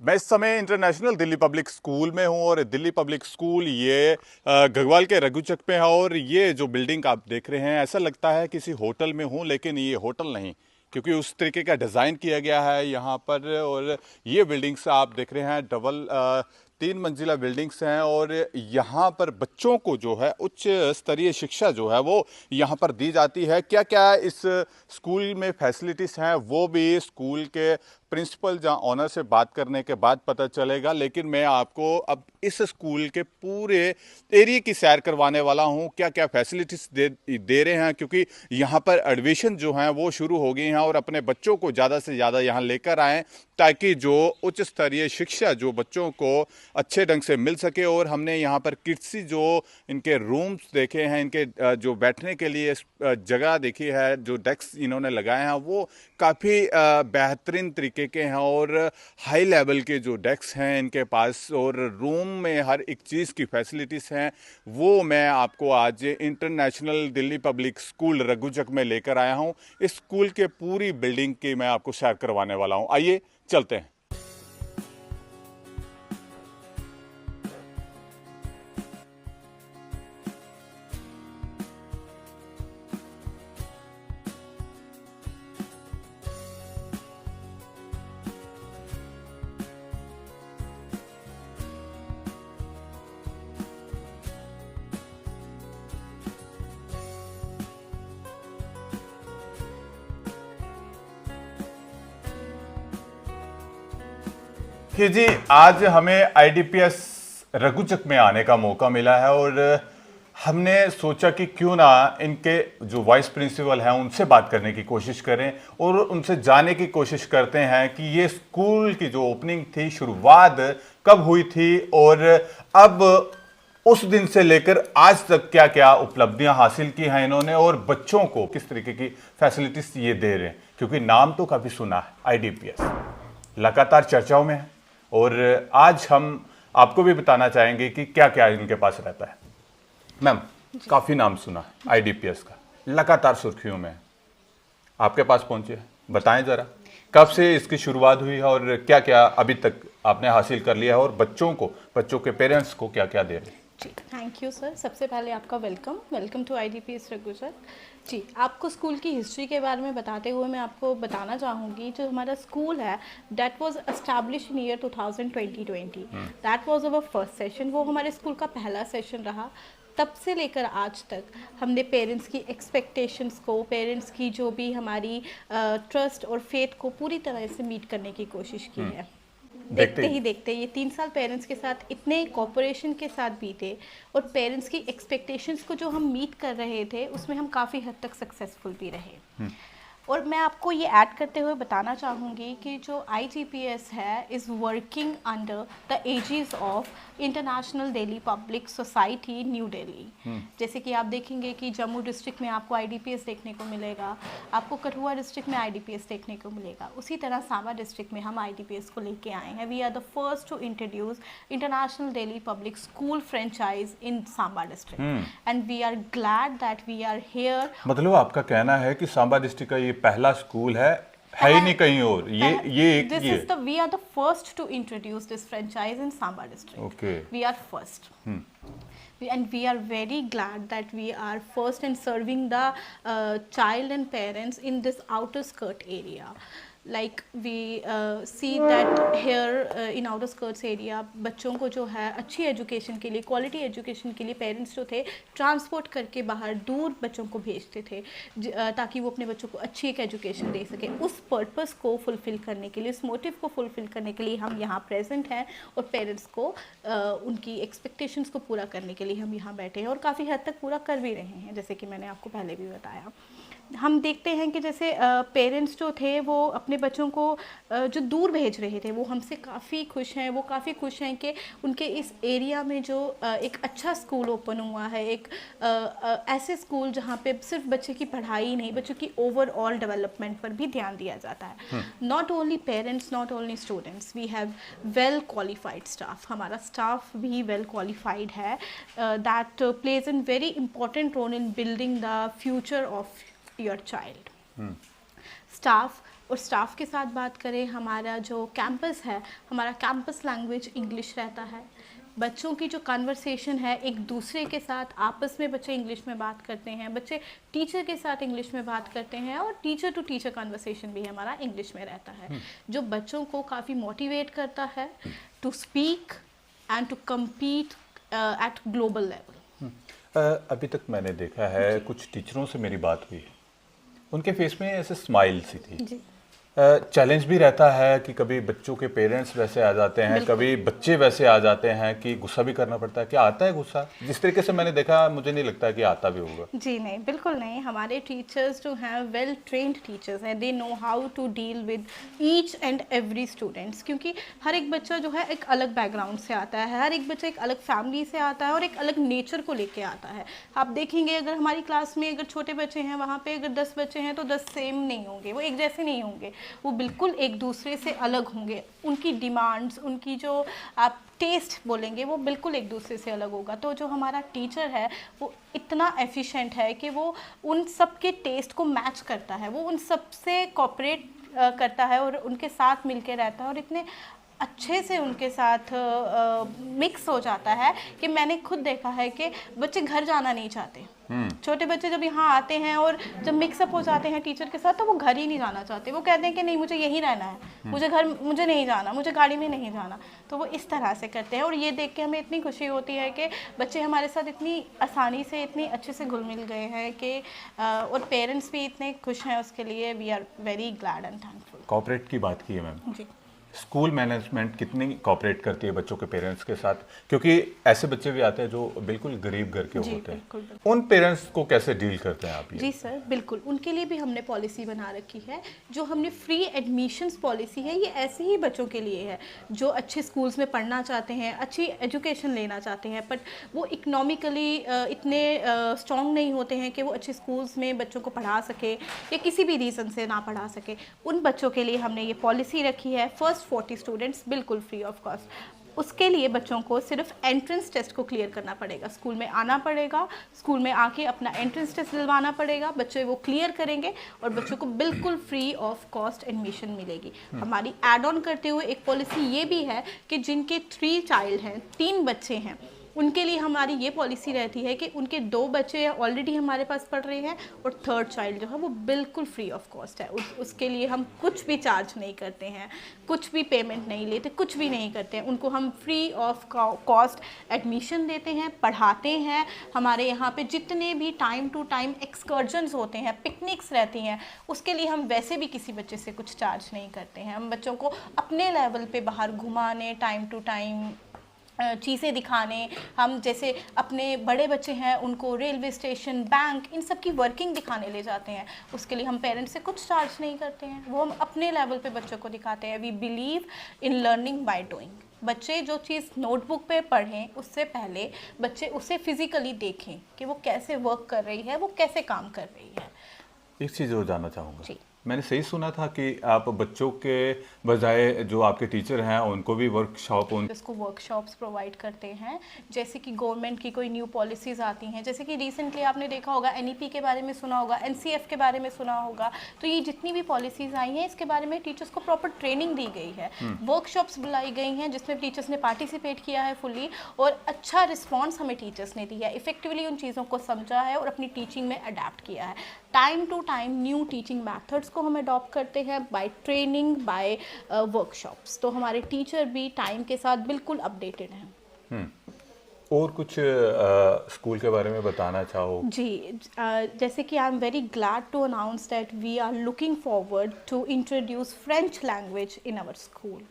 मैं इस समय इंटरनेशनल दिल्ली पब्लिक स्कूल में हूं और दिल्ली पब्लिक स्कूल ये गढ़वाल के रघुचक पे है। और ये जो बिल्डिंग आप देख रहे हैं ऐसा लगता है किसी होटल में हूं, लेकिन ये होटल नहीं, क्योंकि उस तरीके का डिज़ाइन किया गया है यहाँ पर। और ये बिल्डिंग्स आप देख रहे हैं डबल 3 मंजिला बिल्डिंग्स हैं। और यहाँ पर बच्चों को जो है उच्च स्तरीय शिक्षा जो है वो यहाँ पर दी जाती है। क्या क्या इस स्कूल में फैसिलिटीज़ हैं वो भी स्कूल के प्रिंसिपल या ऑनर से बात करने के बाद पता चलेगा। लेकिन मैं आपको अब इस स्कूल के पूरे एरिया की सैर करवाने वाला हूं, क्या क्या फैसिलिटीज दे रहे हैं, क्योंकि यहां पर एडमिशन जो हैं वो शुरू हो गई हैं। और अपने बच्चों को ज़्यादा से ज़्यादा यहां लेकर आएँ ताकि जो उच्च स्तरीय शिक्षा जो बच्चों को अच्छे ढंग से मिल सके। और हमने यहाँ पर किड्सी जो इनके रूम्स देखे हैं, इनके जो बैठने के लिए जगह देखी है, जो डेस्क इन्होंने लगाए हैं वो काफ़ी बेहतरीन तरीके के हैं और हाई लेवल के जो डेस्क हैं इनके पास। और रूम में हर एक चीज़ की फैसिलिटीज़ हैं वो मैं आपको आज इंटरनेशनल दिल्ली पब्लिक स्कूल रघुचक में लेकर आया हूं। इस स्कूल के पूरी बिल्डिंग की मैं आपको सैर करवाने वाला हूं। आइए चलते हैं। कि जी आज हमें आईडीपीएस रघुचक में आने का मौका मिला है और हमने सोचा कि क्यों ना इनके जो वाइस प्रिंसिपल हैं उनसे बात करने की कोशिश करें और उनसे जानने की कोशिश करते हैं कि ये स्कूल की जो ओपनिंग थी, शुरुआत कब हुई थी और अब उस दिन से लेकर आज तक क्या क्या उपलब्धियां हासिल की हैं इन्होंने और बच्चों को किस तरीके की फैसिलिटीज ये दे रहे हैं। क्योंकि नाम तो काफ़ी सुना है, आईडीपीएस लगातार चर्चाओं में है। और आज हम आपको भी बताना चाहेंगे कि क्या क्या इनके पास रहता है। मैम, काफ़ी नाम सुना है आईडीपीएस का, लगातार सुर्खियों में है, आपके पास पहुंचे हैं, बताएं ज़रा कब से इसकी शुरुआत हुई है और क्या क्या अभी तक आपने हासिल कर लिया है और बच्चों के पेरेंट्स को क्या क्या दे रहे हैं। जी, थैंक यू सर। सबसे पहले आपका वेलकम टू आईडीपीएस रघुचक। जी, आपको स्कूल की हिस्ट्री के बारे में बताते हुए मैं आपको बताना चाहूँगी जो हमारा स्कूल है that was establish in year 2020। That was our first session. वो हमारे स्कूल का पहला सेशन रहा। तब से लेकर आज तक हमने पेरेंट्स की एक्सपेक्टेशंस को, पेरेंट्स की जो भी हमारी ट्रस्ट और फेथ को पूरी तरह से मीट करने की कोशिश की है। देखते ही देखते ये 3 साल पेरेंट्स के साथ इतने कोऑपरेशन के साथ बीते और पेरेंट्स की एक्सपेक्टेशंस को जो हम मीट कर रहे थे उसमें हम काफ़ी हद तक सक्सेसफुल भी रहे। और मैं आपको ये ऐड करते हुए बताना चाहूँगी कि जो IGPS है is working under the aegis of International Delhi Public Society New Delhi. जैसे कि आप देखेंगे कि जम्मू डिस्ट्रिक्ट में आपको IDPS देखने को मिलेगा, आपको कठुआ डिस्ट्रिक्ट में IDPS देखने को मिलेगा, उसी तरह सांबा डिस्ट्रिक्ट में हम IDPS को लेके आए हैं। We are the first to introduce International Delhi Public School franchise in Samba district and we are glad that we are here. मतलब आपका कहना है कि सांबा डिस्ट्रिक्ट का ये पहला स्कूल है ही नहीं कहीं और, we are the first to introduce this franchise in Samba district. Okay. We are first. And we are very glad that we are first in serving the child and parents in this outer skirt area. Like we see that here in outer skirts area बच्चों को जो है अच्छी education के लिए, quality education के लिए parents जो थे ट्रांसपोर्ट करके बाहर दूर बच्चों को भेजते थे ताकि वो अपने बच्चों को अच्छी एक एजुकेशन दे सके। उस पर्पस को फुलफ़िल करने के लिए, उस मोटिव को फुलफ़िल करने के लिए हम यहाँ प्रेजेंट हैं और पेरेंट्स को उनकी एक्सपेक्टेशंस को पूरा करने के लिए हम यहाँ बैठे हैं और काफ़ी हद तक पूरा कर भी रहे हैं। जैसे कि मैंने आपको पहले भी बताया, हम देखते हैं कि जैसे पेरेंट्स जो थे वो अपने बच्चों को जो दूर भेज रहे थे वो हमसे काफ़ी खुश हैं। वो काफ़ी खुश हैं कि उनके इस एरिया में जो एक अच्छा स्कूल ओपन हुआ है, एक ऐसे स्कूल जहाँ पे सिर्फ बच्चे की पढ़ाई ही नहीं, बच्चों की ओवरऑल डेवलपमेंट पर भी ध्यान दिया जाता है। Not only parents, not only students, we have well qualified staff. हमारा स्टाफ भी वेल क्वालिफाइड है that plays an very important role in building the future of your child. Staff और स्टाफ के साथ बात करें, हमारा जो कैंपस है, हमारा कैंपस लैंग्वेज इंग्लिश रहता है। बच्चों की जो कन्वर्सेशन है एक दूसरे के साथ, आपस में बच्चे इंग्लिश में बात करते हैं, बच्चे टीचर के साथ इंग्लिश में बात करते हैं, और टीचर टू टीचर कन्वर्सेशन भी हमारा इंग्लिश में रहता है, जो बच्चों को काफ़ी मोटिवेट करता है to speak and to compete at global level. अभी तक मैंने देखा है कुछ टीचरों से मेरी बात हुई, उनके फेस में ऐसे स्माइल सी थी। जी, चैलेंज भी रहता है कि कभी बच्चों के पेरेंट्स वैसे आ जाते हैं, कभी बच्चे वैसे आ जाते हैं कि गुस्सा भी करना पड़ता है। क्या आता है गुस्सा? जिस तरीके से मैंने देखा, मुझे नहीं लगता कि आता भी होगा। जी नहीं, बिल्कुल नहीं। हमारे टीचर्स जो हैं वेल ट्रेंड टीचर्स हैं, they know how to deal with each and every students, क्योंकि हर एक बच्चा जो है एक अलग बैकग्राउंड से आता है, हर एक बच्चा एक अलग फैमिली से आता है और एक अलग नेचर को लेके आता है। आप देखेंगे अगर हमारी क्लास में अगर छोटे बच्चे हैं, वहाँ पे अगर 10 बच्चे हैं तो 10 सेम नहीं होंगे, वो एक जैसे नहीं होंगे, वो बिल्कुल एक दूसरे से अलग होंगे। उनकी डिमांड्स, उनकी जो आप टेस्ट बोलेंगे, वो बिल्कुल एक दूसरे से अलग होगा। तो जो हमारा टीचर है वो इतना एफिशिएंट है कि वो उन सब के टेस्ट को मैच करता है, वो उन सब से कोऑपरेट करता है और उनके साथ मिलके रहता है, और इतने अच्छे से उनके साथ मिक्स हो जाता है कि मैंने खुद देखा है कि बच्चे घर जाना नहीं चाहते। छोटे बच्चे जब यहाँ आते हैं और जब मिक्सअप हो जाते हैं टीचर के साथ, तो वो घर ही नहीं जाना चाहते। वो कहते हैं कि नहीं, मुझे यहीं रहना है, मुझे नहीं जाना, मुझे गाड़ी में नहीं जाना। तो वो इस तरह से करते हैं, और ये देख के हमें इतनी खुशी होती है कि बच्चे हमारे साथ इतनी आसानी से, इतनी अच्छे से घुल मिल गए हैं कि और पेरेंट्स भी इतने खुश हैं उसके लिए। We are very glad and thankful. Cooperate की बात की है मैम, जी, स्कूल मैनेजमेंट कितनी कोऑपरेट करती है बच्चों के पेरेंट्स के साथ? क्योंकि ऐसे बच्चे भी आते हैं जो बिल्कुल गरीब घर के जी, होते हैं, बिल्कुल, बिल्कुल। उन पेरेंट्स को कैसे डील करते हैं आप ये? जी सर, बिल्कुल, उनके लिए भी हमने पॉलिसी बना रखी है। जो हमने फ्री एडमिशन्स पॉलिसी है, ये ऐसे ही बच्चों के लिए है जो अच्छे स्कूल्स में पढ़ना चाहते हैं, अच्छी एजुकेशन लेना चाहते हैं, बट वो इकोनॉमिकली इतने स्ट्रॉन्ग नहीं होते हैं कि वो अच्छे स्कूल्स में बच्चों को पढ़ा सके, या किसी भी रीज़न से ना पढ़ा सके। उन बच्चों के लिए हमने ये पॉलिसी रखी है, फर्स्ट 40 स्टूडेंट्स बिल्कुल फ्री ऑफ कॉस्ट। उसके लिए बच्चों को सिर्फ एंट्रेंस टेस्ट को क्लियर करना पड़ेगा, स्कूल में आना पड़ेगा, स्कूल में आके अपना एंट्रेंस टेस्ट दिलवाना पड़ेगा, बच्चे वो क्लियर करेंगे और बच्चों को बिल्कुल फ्री ऑफ कॉस्ट एडमिशन मिलेगी। हमारी ऐड ऑन करते हुए एक पॉलिसी ये भी है कि जिनके 3 चाइल्ड हैं, 3 बच्चे हैं, उनके लिए हमारी ये पॉलिसी रहती है कि उनके 2 बच्चे ऑलरेडी हमारे पास पढ़ रहे हैं और 3rd चाइल्ड जो है वो बिल्कुल फ्री ऑफ कॉस्ट है। उसके लिए हम कुछ भी चार्ज नहीं करते हैं, कुछ भी पेमेंट नहीं लेते, कुछ भी नहीं करते हैं। उनको हम फ्री ऑफ कॉस्ट एडमिशन देते हैं, पढ़ाते हैं। हमारे यहाँ पे जितने भी टाइम टू टाइम एक्सकर्जन्स होते हैं, पिकनिक्स रहती हैं, उसके लिए हम वैसे भी किसी बच्चे से कुछ चार्ज नहीं करते हैं। हम बच्चों को अपने लेवल पे बाहर घुमाने, टाइम टू टाइम चीज़ें दिखाने, हम जैसे अपने बड़े बच्चे हैं उनको रेलवे स्टेशन, बैंक, इन सब की वर्किंग दिखाने ले जाते हैं। उसके लिए हम पेरेंट्स से कुछ चार्ज नहीं करते हैं, वो हम अपने लेवल पे बच्चों को दिखाते हैं। We believe in learning by doing. बच्चे जो चीज़ नोटबुक पे पढ़ें, उससे पहले बच्चे उसे फिजिकली देखें कि वो कैसे वर्क कर रही है, वो कैसे काम कर रही है। एक चीज़ और जानना चाहूँगा, जी, मैंने सही सुना था कि आप बच्चों के बजाय जो आपके टीचर हैं उनको भी वर्कशॉप इसको वर्कशॉप्स प्रोवाइड करते हैं। जैसे कि गवर्नमेंट की कोई न्यू पॉलिसीज़ आती हैं, जैसे कि रिसेंटली आपने देखा होगा एनईपी के बारे में सुना होगा, एनसीएफ के बारे में सुना होगा। तो ये जितनी भी पॉलिसीज़ आई हैं इसके बारे में टीचर्स को प्रॉपर ट्रेनिंग दी गई है, वर्कशॉप्स बुलाई गई हैं जिसमें टीचर्स ने पार्टिसिपेट किया है फुली, और अच्छा रिस्पॉन्स हमें टीचर्स ने दिया है, इफेक्टिवली उन चीज़ों को समझा है और अपनी टीचिंग में अडेप्ट किया है। Time to time new teaching methods को हम अडॉप्ट करते हैं बाय ट्रेनिंग, बाय वर्कशॉप्स। तो हमारे टीचर भी टाइम के साथ बिल्कुल अपडेटेड हैं। और कुछ स्कूल के बारे में बताना चाहो? जी, जैसे कि I am very glad to announce that we are looking forward to introduce French language in our school.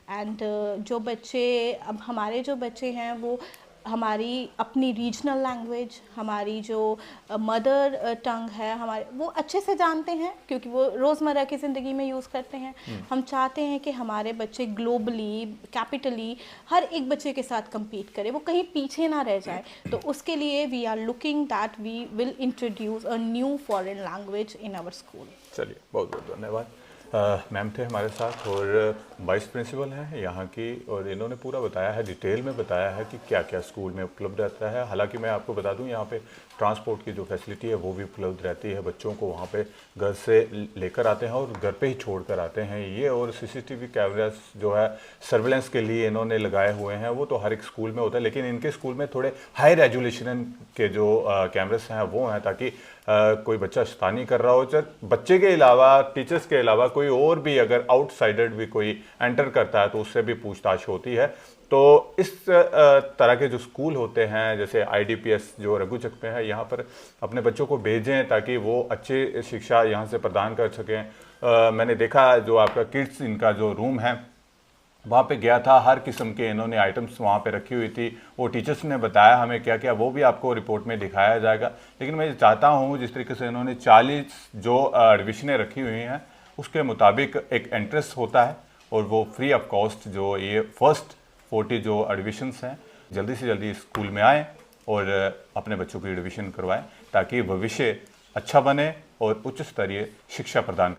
And जो बच्चे, अब हमारे जो बच्चे हैं वो हमारी अपनी रीजनल लैंग्वेज, हमारी जो मदर टंग है हमारे, वो अच्छे से जानते हैं क्योंकि वो रोज़मर्रा की ज़िंदगी में यूज़ करते हैं। हम चाहते हैं कि हमारे बच्चे ग्लोबली, कैपिटली हर एक बच्चे के साथ compete करें, वो कहीं पीछे ना रह जाए। तो उसके लिए we are looking that we will introduce a new foreign language in our school. चलिए, बहुत बहुत धन्यवाद। मैम थे हमारे साथ और वाइस प्रिंसिपल हैं यहाँ की, और इन्होंने पूरा बताया है, डिटेल में बताया है कि क्या क्या स्कूल में उपलब्ध रहता है। हालांकि मैं आपको बता दूं यहाँ पे ट्रांसपोर्ट की जो फैसिलिटी है वो भी उपलब्ध रहती है। बच्चों को वहाँ पे घर से लेकर आते हैं और घर पे ही छोड़ कर आते हैं ये। और सीसीटीवी कैमरास जो है सर्विलेंस के लिए इन्होंने लगाए हुए हैं, वो तो हर एक स्कूल में होता है, लेकिन इनके स्कूल में थोड़े हाई रेजोल्यूशन के जो कैमरास हैं वो हैं, ताकि कोई बच्चा शैतानी कर रहा हो, चाहे बच्चे के अलावा टीचर्स के अलावा कोई और भी अगर आउटसाइडर भी कोई एंटर करता है तो उससे भी पूछताछ होती है। तो इस तरह के जो स्कूल होते हैं, जैसे आईडीपीएस जो रघुचक में है, यहाँ पर अपने बच्चों को भेजें ताकि वो अच्छी शिक्षा यहाँ से प्रदान कर सकें। मैंने देखा जो आपका किड्स इनका जो रूम है वहाँ पे गया था, हर किस्म के इन्होंने आइटम्स वहाँ पे रखी हुई थी। वो टीचर्स ने बताया हमें क्या क्या, वो भी आपको रिपोर्ट में दिखाया जाएगा। लेकिन मैं चाहता हूँ जिस तरीके से इन्होंने 40 जो एडमिशनें रखी हुई हैं उसके मुताबिक एक एंट्रेंस होता है और वो फ्री ऑफ कॉस्ट जो ये फर्स्ट 40 जो एडमिशन्स हैं जल्दी से जल्दी स्कूल में आएँ और अपने बच्चों की एडमिशन करवाएं ताकि भविष्य अच्छा बने और उच्च स्तरीय शिक्षा प्रदान